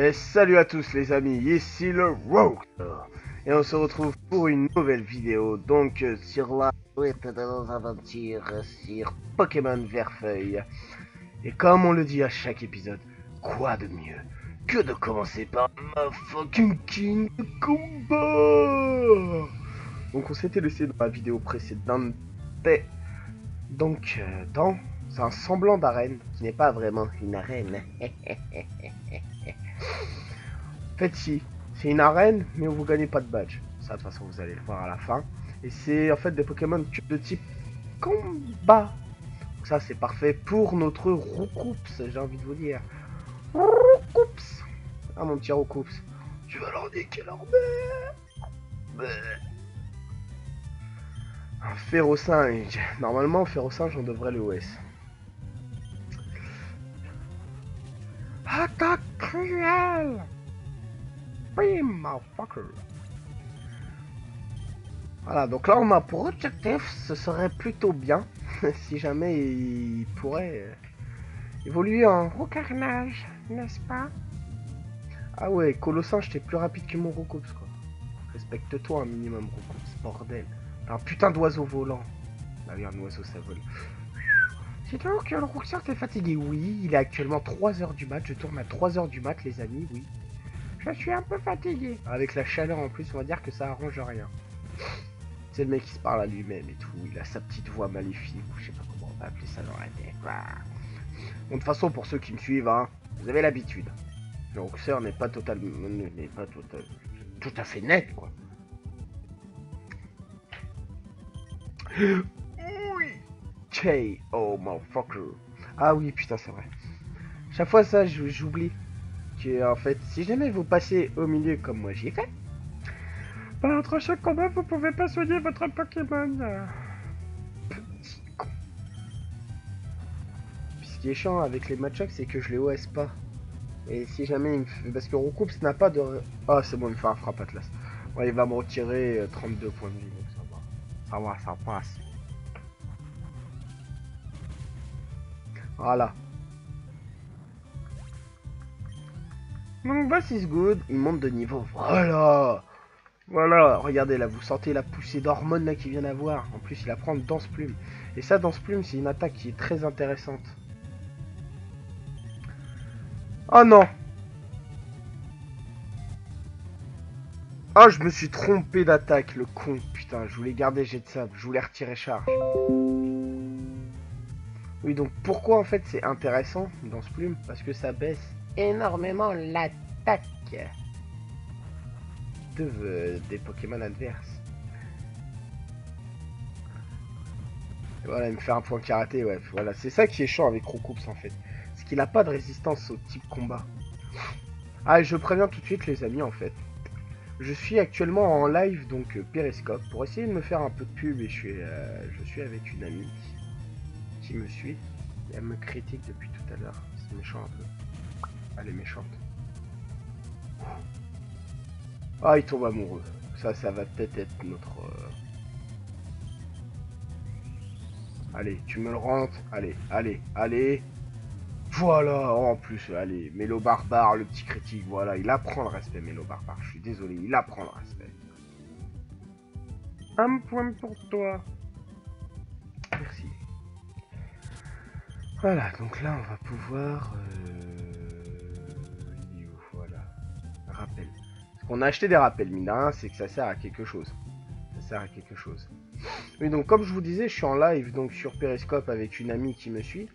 Et salut à tous les amis, ici le Rogue. Et on se retrouve pour une nouvelle vidéo, donc sur la suite de nos aventures sur Pokémon Verfeuille. Et comme on le dit à chaque épisode, quoi de mieux que de commencer par ma fucking king de combat. Donc on s'était laissé dans la vidéo précédente. Donc dans un semblant d'arène, qui n'est pas vraiment une arène. En fait, si, c'est une arène, mais vous gagnez pas de badge. Ça, de toute façon, vous allez le voir à la fin. Et c'est en fait des Pokémon de type combat. Donc ça, c'est parfait pour notre Roucoups, j'ai envie de vous dire. Roucoups. Ah, mon petit Roucoups. Tu vas leur niquer leur mère. Un Férosinge. Normalement, Férosinge, on devrait le OS. Attaque cruelle. Oui, motherfucker. Voilà, donc là on a pour objectif, ce serait plutôt bien si jamais il pourrait évoluer en Roucarnage, n'est-ce pas? Ah ouais, Colossinge, t'es plus rapide que mon Roucoups, quoi. Respecte-toi un minimum, Roucoups, bordel. T'as un putain d'oiseau volant. Bah oui, un oiseau ça vole. C'est donc que le Rouxeur t'es fatigué? Oui, il est actuellement 3h du mat, je tourne à 3h du mat les amis, oui. Je suis un peu fatigué. Avec la chaleur en plus, on va dire que ça arrange rien. C'est le mec qui se parle à lui-même et tout, il a sa petite voix maléfique, ou je sais pas comment on va appeler ça dans la tête. Bon, de toute façon, pour ceux qui me suivent, hein, vous avez l'habitude. Le Rouxeur n'est pas totalement, tout à fait net, quoi. Oui. K.O. motherfucker. Ah oui, putain, c'est vrai. Chaque fois ça, j'oublie que, en fait, si jamais vous passez au milieu comme moi j'y ai fait, bah, entre chaque combat, vous pouvez pas soigner votre Pokémon. Petit con. Puis ce qui est chiant avec les match-ups, c'est que je les OS pas. Et si jamais il me fait... Parce que Roucoups n'a pas de... Ah, c'est bon, il me fait un frappe Atlas. Ouais, il va me retirer 32 points de vie, donc ça va. Ça va, ça passe. Voilà. Mon boss is good. Il monte de niveau. Voilà. Voilà, regardez là, vous sentez la poussée d'hormones là qu'il vient d'avoir. En plus, il apprend Danse Plume. Et ça, Danse Plume, c'est une attaque qui est très intéressante. Oh non! Oh, je me suis trompé d'attaque, le con. Putain, je voulais garder jet de sable. Je voulais retirer charge. Oui, donc pourquoi en fait c'est intéressant Danse Plume? Parce que ça baisse énormément l'attaque des Pokémon adverses. Et voilà, il me fait un point karaté, ouais. Voilà, c'est ça qui est chiant avec Roucoups en fait. C'est qu'il a pas de résistance au type combat. Ah, et je préviens tout de suite les amis en fait. Je suis actuellement en live, donc Periscope, pour essayer de me faire un peu de pub et je suis avec une amie qui me suit. Et elle me critique depuis tout à l'heure. C'est méchant un peu. Elle est méchante. Ah, il tombe amoureux. Ça va peut-être être notre... Allez, tu me le rentres. Allez, allez, allez. Voilà, en plus, allez, Mélo Barbare, le petit critique, voilà, il apprend le respect, Mélo Barbare. Je suis désolé, il apprend le respect. Un point pour toi. Merci. Voilà, donc là, on va pouvoir... Voilà, rappel. On a acheté des rappels, mine de rien, c'est que ça sert à quelque chose. Ça sert à quelque chose. Oui, donc comme je vous disais, je suis en live donc sur Periscope avec une amie qui me suit.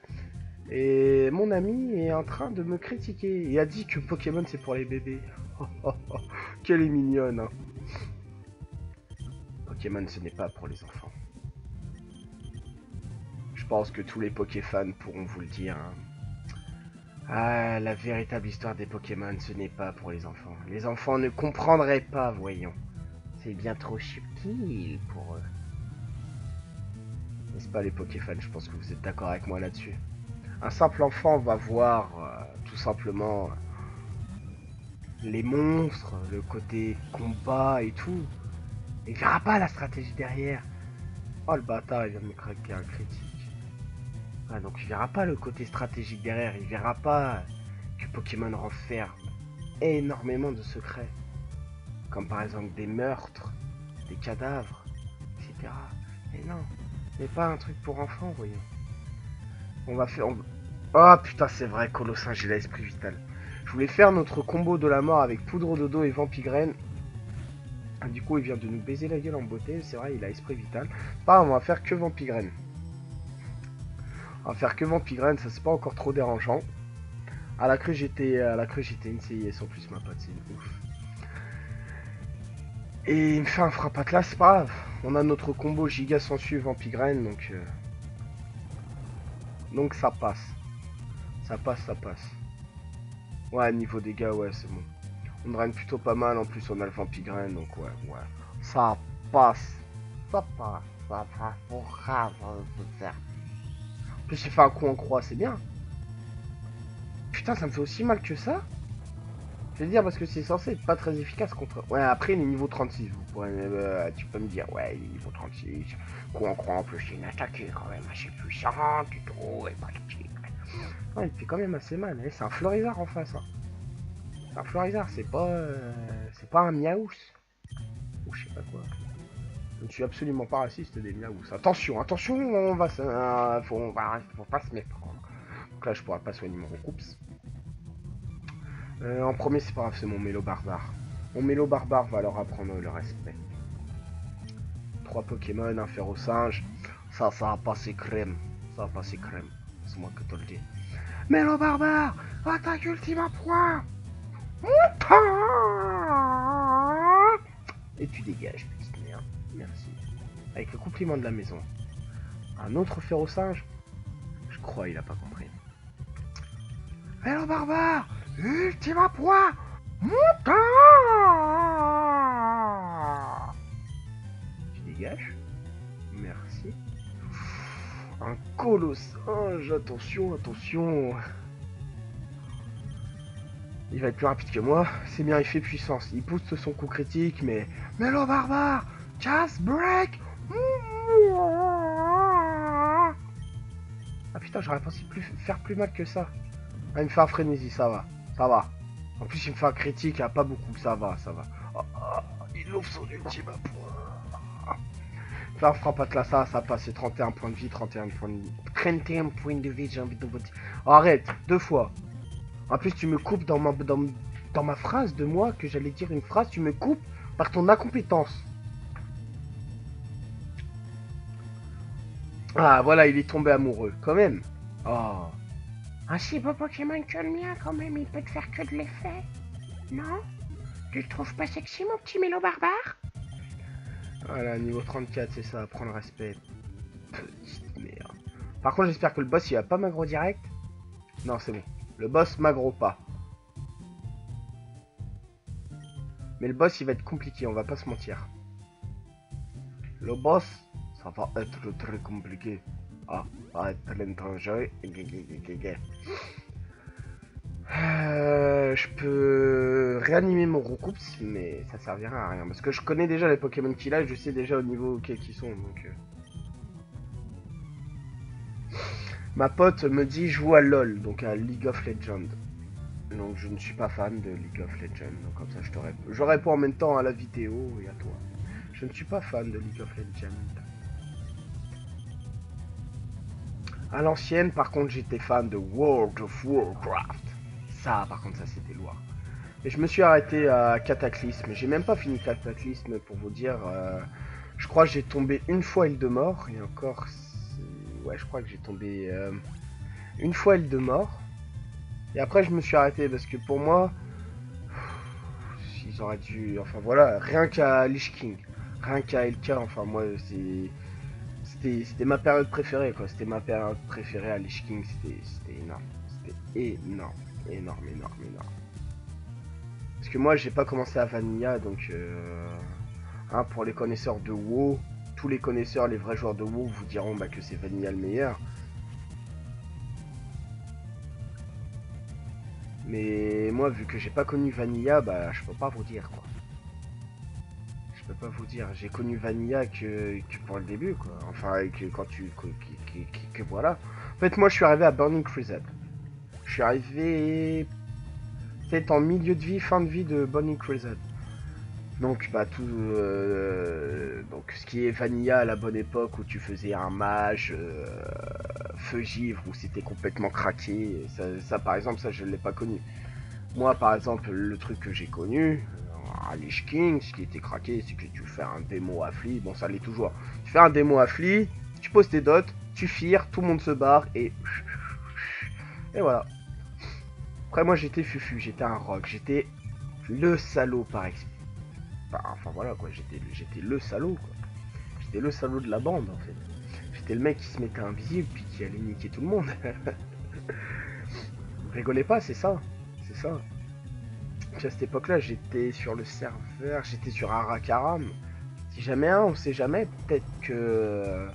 Et mon ami est en train de me critiquer. Il a dit que Pokémon c'est pour les bébés. Oh, oh, oh. Qu'elle est mignonne. Hein. Pokémon ce n'est pas pour les enfants. Je pense que tous les Pokéfans pourront vous le dire. Hein. Ah, la véritable histoire des Pokémon ce n'est pas pour les enfants. Les enfants ne comprendraient pas, voyons. C'est bien trop subtil pour eux. N'est-ce pas les Pokéfans? Je pense que vous êtes d'accord avec moi là-dessus. Un simple enfant va voir tout simplement les monstres, le côté combat et tout. Il verra pas la stratégie derrière. Oh le bâtard, il vient de me craquer un critique. Ah, donc il verra pas le côté stratégique derrière. Il verra pas que Pokémon renferme énormément de secrets. Comme par exemple des meurtres, des cadavres, etc. Et non, mais pas un truc pour enfants, voyons. On va faire... Oh putain, c'est vrai, Colossin, j'ai l'esprit vital. Je voulais faire notre combo de la mort avec poudre de dos et vampigraine. Du coup, il vient de nous baiser la gueule en beauté. C'est vrai, il a esprit vital. Pas, on va faire que vampigraine. On va faire que vampigraine, ça c'est pas encore trop dérangeant. À la crue, j'étais une CIS en plus, ma pote, c'est une ouf. Et il me fait un frappe atlas, c'est pas grave. On a notre combo giga sensu vampigraine, donc ça passe. Ça passe. Ouais, niveau dégâts, ouais, c'est bon. On draine plutôt pas mal, en plus on a le vampigraine, donc ouais. Ça passe. Ça passe. En plus, j'ai fait un coup en croix, c'est bien. Putain, ça me fait aussi mal que ça. Je vais dire parce que c'est censé être pas très efficace contre... Ouais, après, il est niveau 36. Vous pourrez, tu peux me dire, ouais, il est niveau 36. Coup en croix, en plus, c'est une attaque qui est quand même assez puissante et tout, et pratique. Ouais, il fait quand même assez mal. Hein. C'est un Florizard en face. Hein. C'est un Florizard, c'est pas un Miaous. Ou je sais pas quoi. Je ne suis absolument pas raciste des Miaous. Attention, on va faut pas se méprendre. Donc là, je pourrais pas soigner mon recoups. En premier, c'est pas grave, c'est mon Mélo Barbare. Mon Mélo Barbare va leur apprendre le respect. 3 Pokémon, un Férocinge. Ça va passer crème. C'est moi que te le dis. Mélo Barbare, attaque ultime à point. Et tu dégages, petite merde. Merci. Avec le compliment de la maison. Un autre Férocinge. Je crois il a pas compris. Mélo Barbare, ultime à point. Tu dégages. Merci. Un colossinge. Attention. Il va être plus rapide que moi. C'est bien, il fait puissance. Il pousse son coup critique, mais... Mélo Barbare, casse, break. Ah putain, j'aurais pensé faire plus mal que ça. Ah, il me fait un frénésie, ça va. En plus, il me fait un critique, pas beaucoup, ça va. Il ouvre son ultime à point. Faire un frappe atlas, ça passe, c'est 31 points de vie, 31 points de vie, j'ai envie de vous dire. Oh, arrête, 2 fois. En plus, tu me coupes dans ma phrase de moi, que j'allais dire une phrase, tu me coupes par ton incompétence. Ah, voilà, il est tombé amoureux, quand même. Oh. Un si beau Pokémon que le mien, quand même, il peut te faire que de l'effet. Non? Tu le trouves pas sexy, mon petit Mélo Barbare? Voilà, niveau 34, c'est ça, prends le respect. Petite merde. Par contre, j'espère que le boss, il va pas m'aggro direct. Non, c'est bon. Le boss m'aggro pas. Mais le boss, il va être compliqué, on va pas se mentir. Le boss, ça va être très compliqué. Ah, ça va être l'étranger. Je peux réanimer mon recoups, mais ça servira à rien. Parce que je connais déjà les Pokémon qu'il a et je sais déjà au niveau auquel ils sont. Donc, ma pote me dit joue à LoL, donc à League of Legends. Donc je ne suis pas fan de League of Legends. Donc comme ça je te réponds. Je réponds en même temps à la vidéo et à toi. Je ne suis pas fan de League of Legends. À l'ancienne, par contre, j'étais fan de World of Warcraft. Ça, par contre, ça c'était loin. Et je me suis arrêté à Cataclysme. J'ai même pas fini Cataclysme pour vous dire. Je crois que j'ai tombé une fois île de mort. Et encore. Ouais, je crois que j'ai tombé une fois île de mort. Et après, je me suis arrêté parce que pour moi. Ils auraient dû. Enfin voilà, rien qu'à Lich King. Rien qu'à LK. Enfin, moi, c'était ma période préférée, quoi. C'était ma période préférée à Lich King. C'était énorme. C'était énorme. Parce que moi, j'ai pas commencé à Vanilla, donc... Hein, pour les connaisseurs de WoW, tous les connaisseurs, les vrais joueurs de WoW vous diront que c'est Vanilla le meilleur. Mais moi, vu que j'ai pas connu Vanilla, je peux pas vous dire, quoi. Je peux pas vous dire. J'ai connu Vanilla que pour le début, quoi. Enfin, quand que voilà. En fait, moi, je suis arrivé à Burning Crusade. Je suis arrivé C'est en milieu de vie, fin de vie de Bonnie Crusoe. Donc bah tout donc ce qui est Vanilla à la bonne époque où tu faisais un mage feu givre où c'était complètement craqué, ça par exemple ça je l'ai pas connu. Moi par exemple le truc que j'ai connu à Lich King, ce qui était craqué c'est que tu fais un démo affli, bon ça l'est toujours. Tu fais un démo affli, tu poses tes dots, tu fires, tout le monde se barre et voilà. Après moi j'étais fufu, j'étais un rogue, j'étais le salaud par exemple. Enfin voilà quoi, j'étais le salaud quoi. J'étais le salaud de la bande en fait. J'étais le mec qui se mettait invisible puis qui allait niquer tout le monde. Rigolez pas, c'est ça. C'est ça. Puis à cette époque-là, j'étais sur le serveur, j'étais sur Arakaram. Si jamais on sait jamais, peut-être que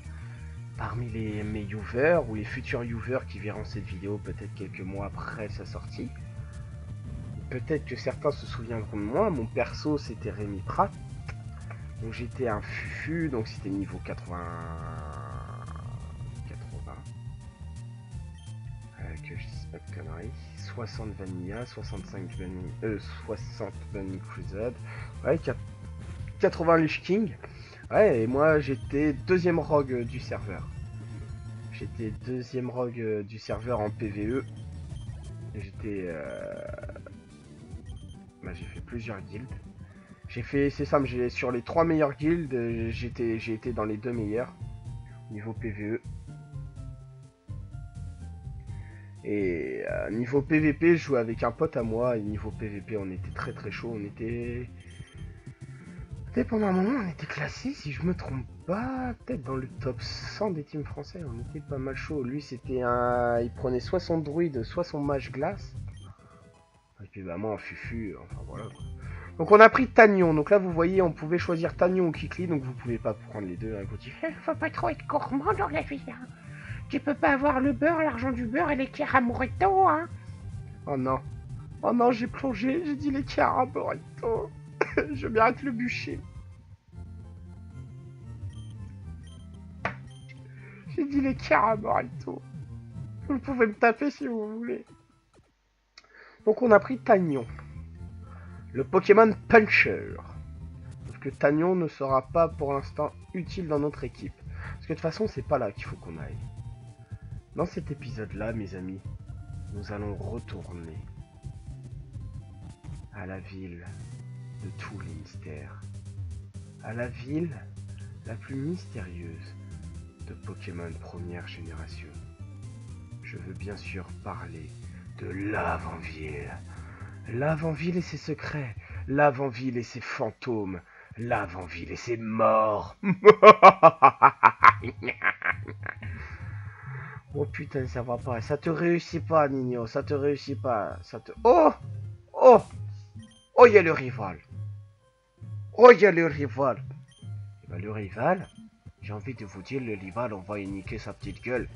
parmi mes viewers ou les futurs viewers qui verront cette vidéo peut-être quelques mois après sa sortie, peut-être que certains se souviendront de moi. Mon perso c'était Rémi Pratt. Donc j'étais un fufu, donc c'était niveau 80... que je dise pas de conneries. 60 Vanilla, 65 Vanilla... 60 Vanilla Crusade. Ouais, 80 Lich King. Ouais, et moi j'étais deuxième rogue du serveur. J'étais deuxième rogue du serveur en PvE. J'étais... Bah, j'ai fait plusieurs guildes. J'ai fait, c'est simple, sur les 3 meilleures guildes, j'ai été dans les 2 meilleures. Niveau PvE. Et niveau PvP, je jouais avec un pote à moi. Et niveau PvP, on était très très chaud. On était pendant un moment, on était classé, si je me trompe pas, peut-être dans le top 100 des teams français. On était pas mal chaud. Lui, c'était un... Il prenait soit son druide, soit son mage glace. Et puis bah moi en fufu, enfin voilà quoi. Donc on a pris Tagnon, donc là vous voyez on pouvait choisir Tagnon ou Kikli, donc vous pouvez pas prendre les deux, hein, faut pas trop être gourmand dans la vie, hein. Tu peux pas avoir le beurre, l'argent du beurre et l'équerre à Moretto, hein. Oh non, j'ai plongé, j'ai dit l'équerre à Moretto. Je vais bien être le bûcher. J'ai dit l'équerre à Moretto. Vous pouvez me taper si vous voulez. Donc on a pris Tagnon. Le Pokémon Puncher. Sauf que Tagnon ne sera pas pour l'instant utile dans notre équipe. Parce que de toute façon, c'est pas là qu'il faut qu'on aille. Dans cet épisode-là, mes amis, nous allons retourner à la ville de tous les mystères. À la ville la plus mystérieuse de Pokémon première génération. Je veux bien sûr parler de Lavanville. Lavanville et ses secrets, Lavanville et ses fantômes, Lavanville et ses morts. Oh putain, ça va pas, ça te réussit pas, Nino, ça te réussit pas, ça te... Oh, oh, oh, il y a le rival. Oh, il y a le rival. Et ben, le rival, j'ai envie de vous dire, le rival, on va y niquer sa petite gueule.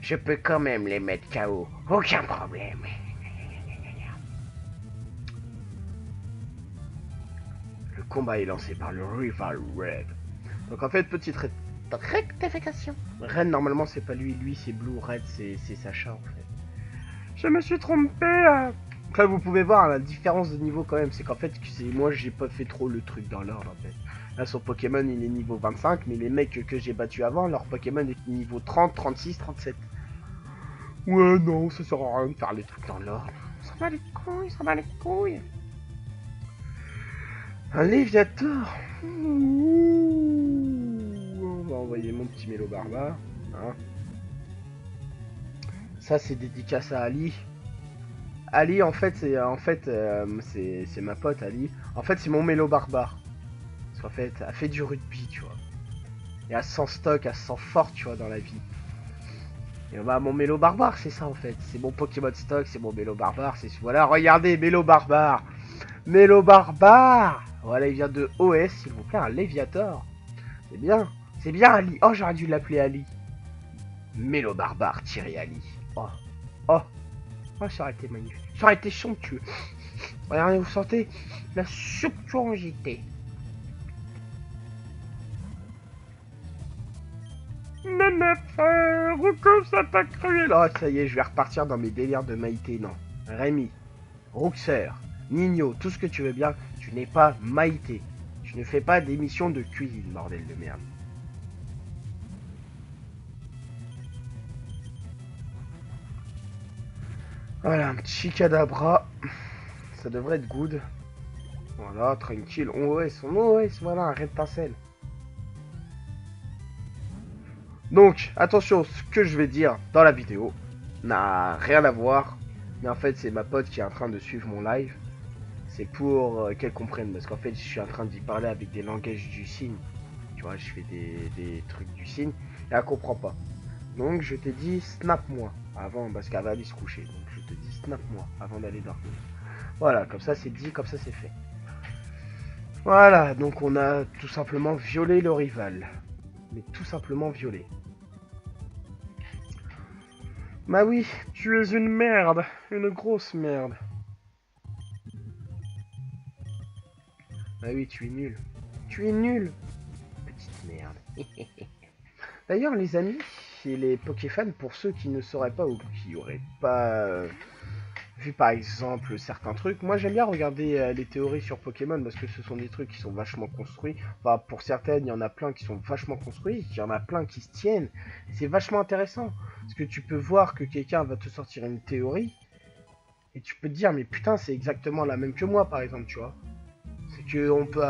Je peux quand même les mettre KO, aucun problème. Le combat est lancé par le rival Red. Donc en fait, petite rectification. Red, normalement, c'est pas lui, c'est Blue. Red, c'est Sacha, en fait. Je me suis trompé. Là, vous pouvez voir la différence de niveau quand même. C'est qu'en fait, moi, j'ai pas fait trop le truc dans l'ordre, en fait. Là, son Pokémon, il est niveau 25, mais les mecs que j'ai battus avant, leur Pokémon est niveau 30, 36, 37. Ouais, non, ça sert à rien de faire les trucs dans l'ordre. Ça va les couilles, ça va les couilles. Un Léviator. On va envoyer mon petit Mélo Barbare. Hein. Ça, c'est dédicace à Ali. Ali, en fait, c'est ma pote, Ali. En fait, c'est mon Mélo Barbare. Parce qu'en fait, elle fait du rugby, tu vois. Et elle sent stock, elle sent fort, tu vois, dans la vie. Et bah, mon Mélo Barbare, c'est ça, en fait. C'est mon Pokémon stock, c'est mon Mélo Barbare. Voilà, regardez, Mélo Barbare. Mélo Barbare. Voilà, il vient de OS, s'il vous plaît, un Léviator. C'est bien. C'est bien, Ali. Oh, j'aurais dû l'appeler Ali. Mélo Barbare, Thierry Ali. Oh. Oh. Oh, ça aurait été magnifique. Ça aurait été somptueux. Regardez, vous sentez la somptuosité. Mais frère, comme ça t'a cru. Là, ça y est, je vais repartir dans mes délires de Maïté, non. Rémi, Roxer, Nino, tout ce que tu veux bien, tu n'es pas Maïté. Tu ne fais pas d'émission de cuisine, bordel de merde. Voilà, un petit cadabra. Ça devrait être good. Voilà, tranquille. On OS, voilà, un red pincel. Donc, attention, ce que je vais dire dans la vidéo n'a rien à voir. Mais en fait, c'est ma pote qui est en train de suivre mon live. C'est pour qu'elle comprenne. Parce qu'en fait, je suis en train d'y parler avec des langages du signe. Tu vois, je fais des trucs du signe. Et elle comprend pas. Donc, je t'ai dit, snap-moi. Avant, parce qu'elle va aller se coucher. Donc, je te dis, snap-moi avant d'aller dormir. Voilà, comme ça, c'est dit, comme ça, c'est fait. Voilà, donc on a tout simplement violé le rival. Mais tout simplement violé. Bah oui, tu es une merde. Une grosse merde. Bah oui, tu es nul. Tu es nul. Petite merde. D'ailleurs, les amis, et les Pokéfans, pour ceux qui ne sauraient pas ou qui auraient pas vu par exemple certains trucs, moi j'aime bien regarder les théories sur Pokémon parce que ce sont des trucs qui sont vachement construits. Enfin, pour certaines, il y en a plein qui sont vachement construits, il y en a plein qui se tiennent. C'est vachement intéressant parce que tu peux voir que quelqu'un va te sortir une théorie et tu peux te dire, mais putain, c'est exactement la même que moi, par exemple, tu vois. C'est que on peut.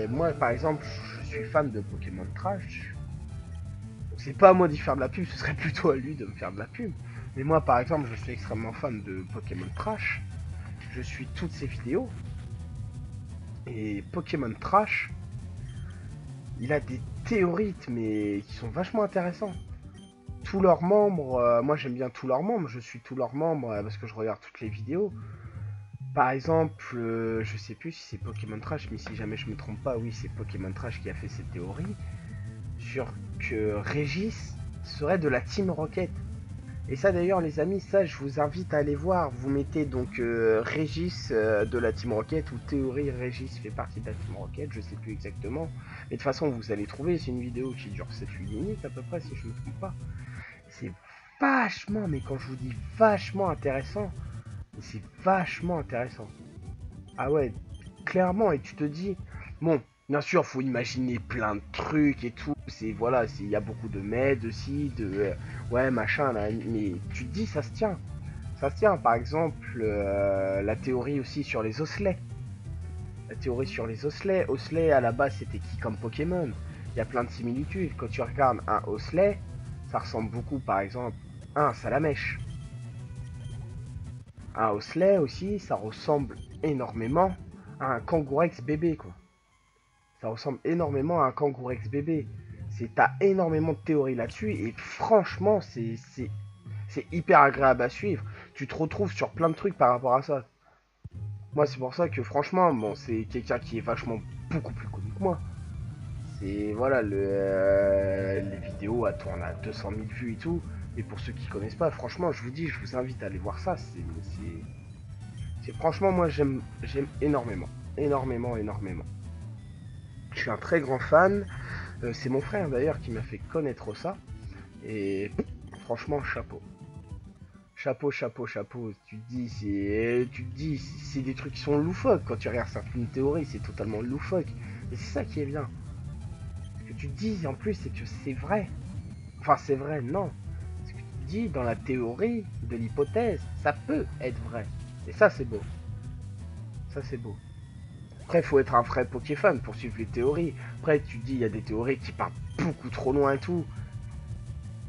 Moi, par exemple, je suis fan de Pokémon Trash. C'est pas à moi d'y faire de la pub, ce serait plutôt à lui de me faire de la pub. Mais moi, par exemple, je suis extrêmement fan de Pokémon Trash. Je suis toutes ses vidéos. Et Pokémon Trash, il a des théories, mais qui sont vachement intéressants. Tous leurs membres, moi j'aime bien tous leurs membres, je suis tous leurs membres parce que je regarde toutes les vidéos. Par exemple, je sais plus si c'est Pokémon Trash, mais si jamais je me trompe pas, oui, c'est Pokémon Trash qui a fait cette théorie sur que Régis serait de la Team Rocket. Et ça d'ailleurs les amis, ça je vous invite à aller voir. Vous mettez donc Régis de la Team Rocket ou théorie Régis fait partie de la Team Rocket, je sais plus exactement. Mais de toute façon vous allez trouver, c'est une vidéo qui dure 7-8 minutes à peu près si je me trompe pas. C'est vachement, mais quand je vous dis vachement intéressant, c'est vachement intéressant. Ah ouais, clairement, et tu te dis, bon, bien sûr, faut imaginer plein de trucs et tout. C'est voilà, il y a beaucoup de mèdes aussi, de ouais machin, là, mais tu te dis ça se tient. Ça se tient, par exemple, la théorie aussi sur les osselets. La théorie sur les osselets. Osselet à la base c'était qui comme Pokémon? Il y a plein de similitudes. Quand tu regardes un osselet, ça ressemble beaucoup par exemple à un Salamèche. Un osselet aussi, ça ressemble énormément à un Kangourex bébé quoi. Ça ressemble énormément à un Kangourex bébé. T'as énormément de théories là-dessus et franchement c'est hyper agréable à suivre. Tu te retrouves sur plein de trucs par rapport à ça. Moi c'est pour ça que franchement, bon c'est quelqu'un qui est vachement beaucoup plus connu que moi. C'est voilà, les vidéos elles tournent à 200 000 vues et tout. Et pour ceux qui connaissent pas, franchement je vous dis, je vous invite à aller voir ça. C'est franchement moi j'aime énormément. Énormément. Je suis un très grand fan. C'est mon frère d'ailleurs qui m'a fait connaître ça. Et franchement, chapeau. Chapeau. Tu te dis, c'est des trucs qui sont loufoques. Quand tu regardes certaines théories, c'est totalement loufoque. Et c'est ça qui est bien. Ce que tu te dis en plus, c'est que c'est vrai. Enfin, c'est vrai, non. Ce que tu te dis dans la théorie de l'hypothèse, ça peut être vrai. Et ça, c'est beau. Ça, c'est beau. Après, il faut être un vrai Pokéfan pour suivre les théories. Après, tu te dis, il y a des théories qui partent beaucoup trop loin et tout.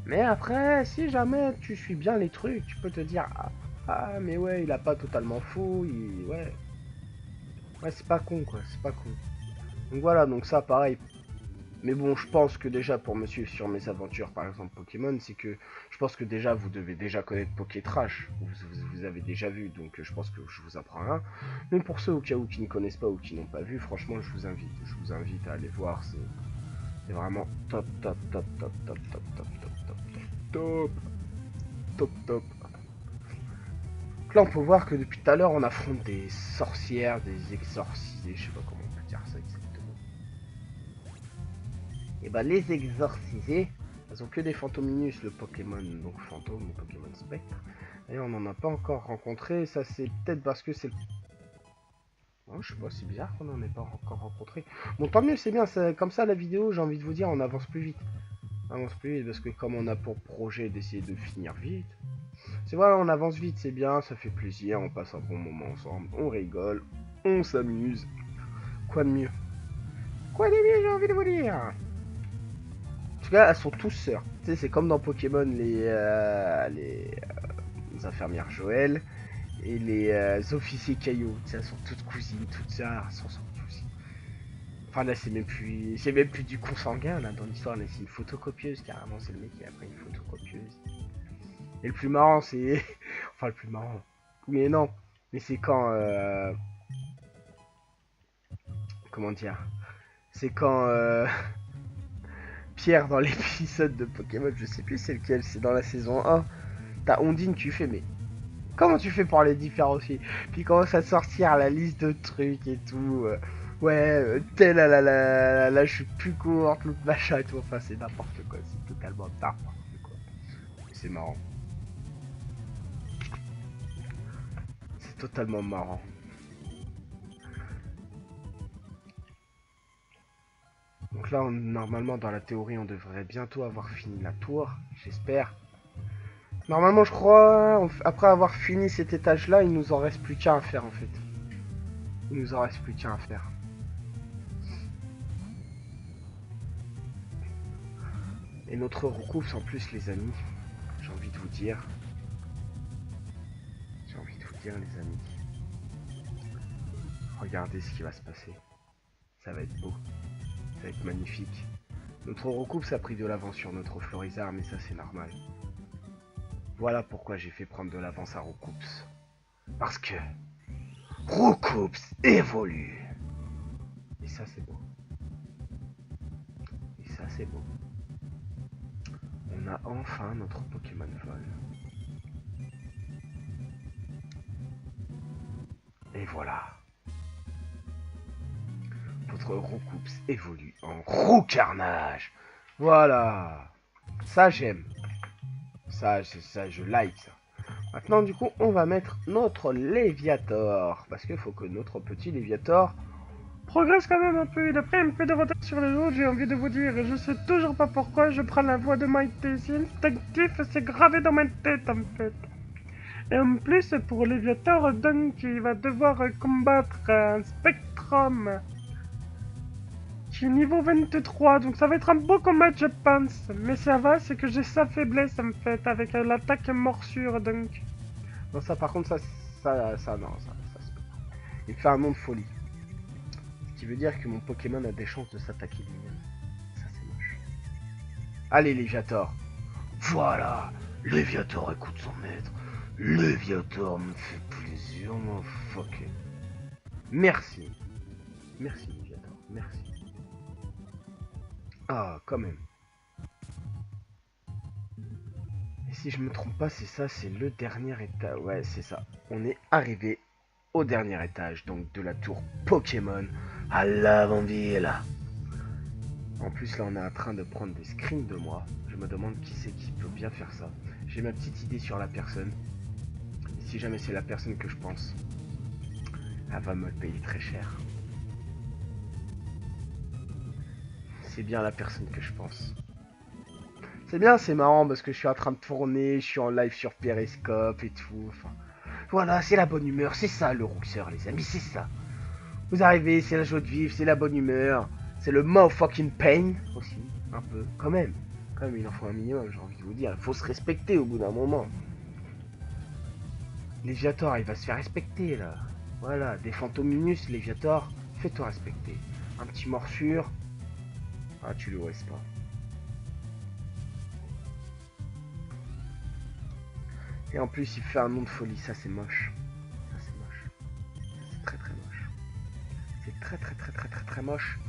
Mais après, si jamais tu suis bien les trucs, tu peux te dire, mais ouais, il a pas totalement faux, ouais. Ouais, c'est pas con, quoi, c'est pas con. Donc voilà, donc ça, pareil. Mais bon, je pense que déjà, pour me suivre sur mes aventures, par exemple Pokémon, c'est que je pense que déjà, vous devez déjà connaître Pokétrash. Vous avez déjà vu, donc je pense que je vous apprends rien. Mais pour ceux au cas où qui ne connaissent pas ou qui n'ont pas vu, franchement, je vous invite à aller voir. C'est vraiment top. Donc là, on peut voir que depuis tout à l'heure, on affronte des sorcières, des exorcisés, je sais pas comment on peut dire ça exactement. Et bah, les exorcisés, Elles ont que des Fantominus, le Pokémon, donc fantôme, le Pokémon spectre. D'ailleurs, on n'en a pas encore rencontré. Ça, c'est peut-être parce que c'est... Oh, je sais pas, c'est bizarre qu'on n'en ait pas encore rencontré. Bon, tant mieux, c'est bien. Comme ça, la vidéo, j'ai envie de vous dire, on avance plus vite. On avance plus vite parce que comme on a pour projet d'essayer de finir vite... C'est vrai, on avance vite, c'est bien, ça fait plaisir, on passe un bon moment ensemble, on rigole, on s'amuse. Quoi de mieux? Quoi de mieux, j'ai envie de vous dire? En tout cas, elles sont tous sœurs. Tu sais, c'est comme dans Pokémon, les infirmières Joël et les officiers Caillou. Tu sais, elles sont toutes cousines, toutes sœurs, elles sont cousines. Enfin là, c'est même plus du consanguin là dans l'histoire, là c'est une photocopieuse carrément. C'est le mec qui a pris une photocopieuse. Et le plus marrant, c'est... enfin, le plus marrant... Oui et non. Mais c'est quand... Comment dire? C'est quand... Pierre, dans l'épisode de Pokémon, je sais plus c'est lequel, c'est dans la saison 1. T'as Ondine, tu fais, mais... Comment tu fais pour les différencier? Puis il commence à sortir la liste de trucs et tout. Ouais, telle là, je suis plus courte, l'autre machin et tout. Enfin, c'est n'importe quoi. C'est totalement n'importe quoi. C'est marrant. C'est totalement marrant. Donc là, normalement, dans la théorie, on devrait bientôt avoir fini la tour. J'espère. Normalement, je crois, après avoir fini cet étage-là, il nous en reste plus qu'un à faire, en fait. Il nous en reste plus qu'un à faire. Et notre recoupe, en plus, les amis, j'ai envie de vous dire... J'ai envie de vous dire, les amis... Regardez ce qui va se passer. Ça va être beau. Ça va être magnifique. Notre recoupe, ça a pris de l'avance sur notre Florizard, mais ça, c'est normal. Voilà pourquoi j'ai fait prendre de l'avance à Roucoups. Parce que... Roucoups évolue. Et ça, c'est beau. Et ça, c'est beau. On a enfin notre Pokémon vol. Et voilà. Votre Roucoups évolue en Roucarnage. Voilà. Ça, j'aime. Ça, je like ça. Maintenant, du coup, on va mettre notre Léviator. Parce qu'il faut que notre petit Léviator progresse quand même un peu. Il a pris un peu de retard sur les autres, j'ai envie de vous dire. Je sais toujours pas pourquoi je prends la voix de Maïté. C'est instinctif, c'est gravé dans ma tête en fait. Et en plus, pour Léviator, donc, il va devoir combattre un Spectrum qui est niveau 23. Donc ça va être un beau combat, je pense. Mais ça va, c'est que j'ai sa faiblesse en fait, avec l'attaque morsure donc. Non, ça par contre, ça se peut. Il fait un nom de folie. Ce qui veut dire que mon Pokémon a des chances de s'attaquer lui-même. Ça, c'est moche. Allez, Léviator. Voilà. Léviator écoute son maître. Léviator me fait plaisir, mon fuck. Merci. Merci, Léviator. Merci. Ah, quand même. Et si je me trompe pas, c'est ça, c'est le dernier étage. Ouais, c'est ça. On est arrivé au dernier étage, donc de la tour Pokémon à l'avant-ville. En plus, là, on est en train de prendre des screens de moi. Je me demande qui c'est qui peut bien faire ça. J'ai ma petite idée sur la personne. Et si jamais c'est la personne que je pense, elle va me payer très cher. C'est bien la personne que je pense. C'est bien, c'est marrant parce que je suis en train de tourner, je suis en live sur Periscope et tout. Enfin, voilà, c'est la bonne humeur, c'est ça le rouxeur, les amis, c'est ça. Vous arrivez, c'est la joie de vivre, c'est la bonne humeur, c'est le motherfucking pain aussi, un peu, quand même. Quand même, il en faut un minimum, j'ai envie de vous dire. Il faut se respecter au bout d'un moment. Léviator, il va se faire respecter là. Voilà, des Fantominus, Léviator, fais-toi respecter. Un petit morsure. Ah, tu le restes pas. Et en plus, il fait un nom de folie, ça c'est moche. Ça c'est moche. C'est très très moche. C'est très moche.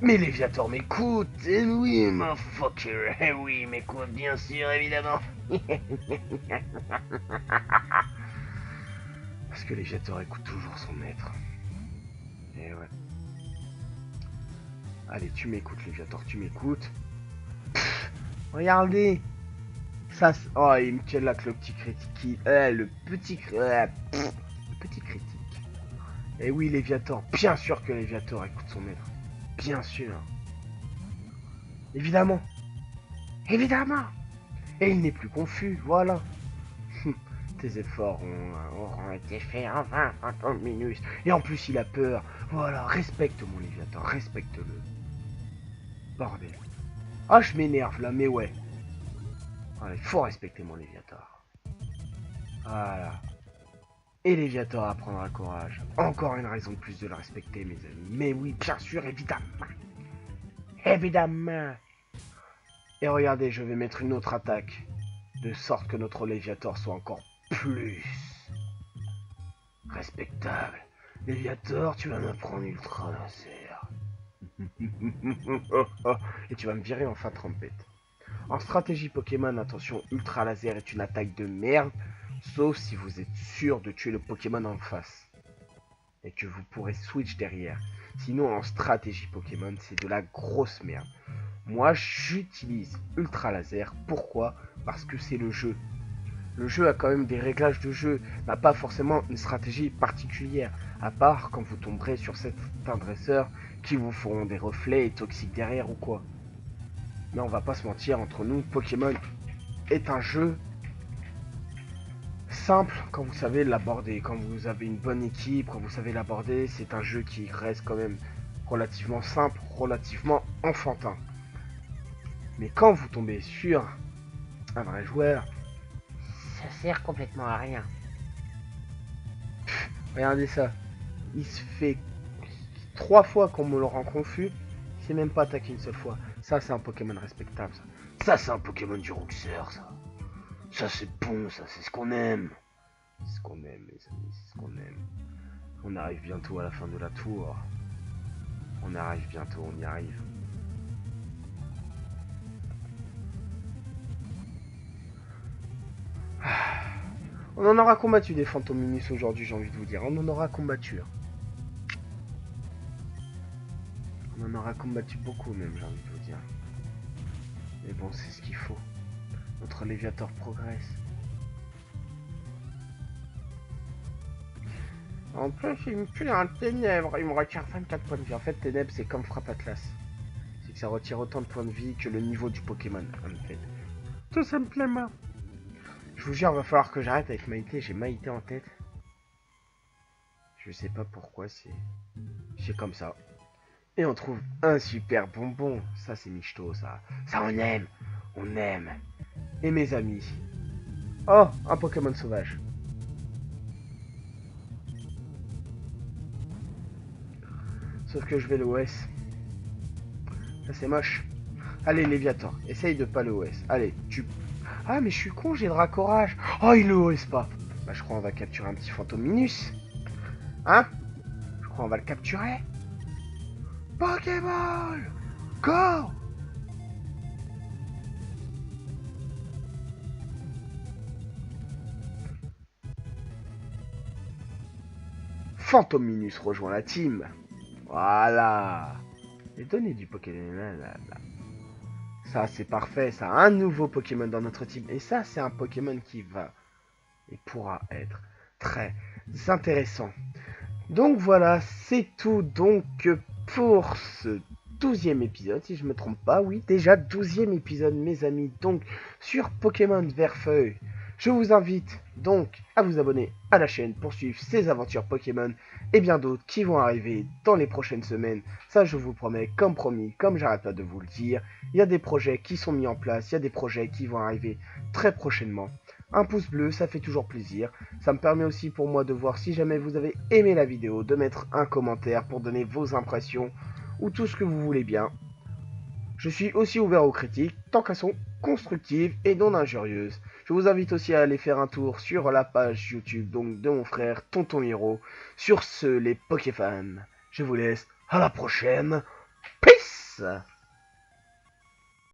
Mais Léviator m'écoute. Eh oui, motherfucker. Eh oui, m'écoute, bien sûr, évidemment. Parce que Léviator écoute toujours son maître. Et ouais. Allez, tu m'écoutes, Léviator, tu m'écoutes. Regardez. Ça, oh, il me tient là que le petit critique. Le petit critique. Et oui, Léviator. Bien sûr que Léviator écoute son maître. Bien sûr. Évidemment. Évidemment. Et il n'est plus confus, voilà. Tes efforts auront été faits en vain, Fantôme Minus. Et en plus, il a peur. Voilà, respecte mon Léviator, respecte-le. Bordel. Ah, je m'énerve là, mais ouais. Voilà, il faut respecter mon Léviator. Voilà. Et Léviator apprendra courage. Encore une raison de plus de le respecter, mes amis. Mais oui, bien sûr, évidemment. Évidemment. Et regardez, je vais mettre une autre attaque. De sorte que notre Léviator soit encore plus respectable. Léviator, tu vas m'apprendre ultra laser. Et tu vas me virer enfin trompette. En stratégie Pokémon, attention, ultra laser est une attaque de merde. Sauf si vous êtes sûr de tuer le Pokémon en face. Et que vous pourrez switch derrière. Sinon, en stratégie Pokémon, c'est de la grosse merde. Moi, j'utilise ultra laser. Pourquoi? Parce que c'est le jeu. Le jeu a quand même des réglages de jeu, n'a pas forcément une stratégie particulière, à part quand vous tomberez sur certains dresseurs qui vous feront des reflets et toxiques derrière ou quoi. Mais on va pas se mentir, entre nous, Pokémon est un jeu simple quand vous savez l'aborder, quand vous avez une bonne équipe, quand vous savez l'aborder, c'est un jeu qui reste quand même relativement simple, relativement enfantin. Mais quand vous tombez sur un vrai joueur, Ça sert complètement à rien. regardez ça. Il se fait 3 fois qu'on me le rend confus. Il s'est même pas attaqué une seule fois. Ça, c'est un Pokémon respectable, ça. Ça, c'est un Pokémon du Roxer, ça. Ça, c'est bon, ça. C'est ce qu'on aime. C'est ce qu'on aime, les amis. C'est ce qu'on aime. On arrive bientôt à la fin de la tour. On arrive bientôt, on y arrive. On en aura combattu des Fantominus aujourd'hui, j'ai envie de vous dire. On en aura combattu. On en aura combattu beaucoup même, j'ai envie de vous dire. Mais bon, c'est ce qu'il faut. Notre Léviator progresse. En plus, il me tue un ténèbres. Il me retire 24 points de vie. En fait, ténèbres, c'est comme frappe Atlas. C'est que ça retire autant de points de vie que le niveau du Pokémon, en fait. Tout simplement. Je vous jure, il va falloir que j'arrête avec Maïté. J'ai Maïté en tête. Je sais pas pourquoi, c'est comme ça. Et on trouve un super bonbon. Ça, c'est michto, ça. Ça, on aime. On aime. Et mes amis. Oh, un Pokémon sauvage. Sauf que je vais l'OS. Ça, c'est moche. Allez, Léviator. Essaye de pas l'OS. Allez, tu... Ah, mais je suis con, j'ai Dracorage. Oh, il le OS pas. Bah, je crois qu'on va capturer un petit Fantominus. Hein? Je crois qu'on va le capturer. Pokéball! Go! Fantominus rejoint la team. Voilà. Les données du Pokémon. Ça, c'est parfait. Ça, un nouveau Pokémon dans notre team. Et ça, c'est un Pokémon qui va et pourra être très intéressant. Donc voilà, c'est tout donc pour ce 12e épisode, si je me trompe pas. Oui, déjà 12e épisode, mes amis, donc sur Pokémon Vert-Feuille. Je vous invite donc à vous abonner à la chaîne pour suivre ces aventures Pokémon et bien d'autres qui vont arriver dans les prochaines semaines. Ça, je vous promets, comme promis, comme j'arrête pas de vous le dire. Il y a des projets qui sont mis en place, il y a des projets qui vont arriver très prochainement. Un pouce bleu, ça fait toujours plaisir. Ça me permet aussi pour moi de voir si jamais vous avez aimé la vidéo, de mettre un commentaire pour donner vos impressions ou tout ce que vous voulez bien. Je suis aussi ouvert aux critiques, tant qu'elles sont constructives et non injurieuses. Je vous invite aussi à aller faire un tour sur la page YouTube donc de mon frère Tonton Hiro. Sur ce, les Pokéfans, je vous laisse à la prochaine. Peace!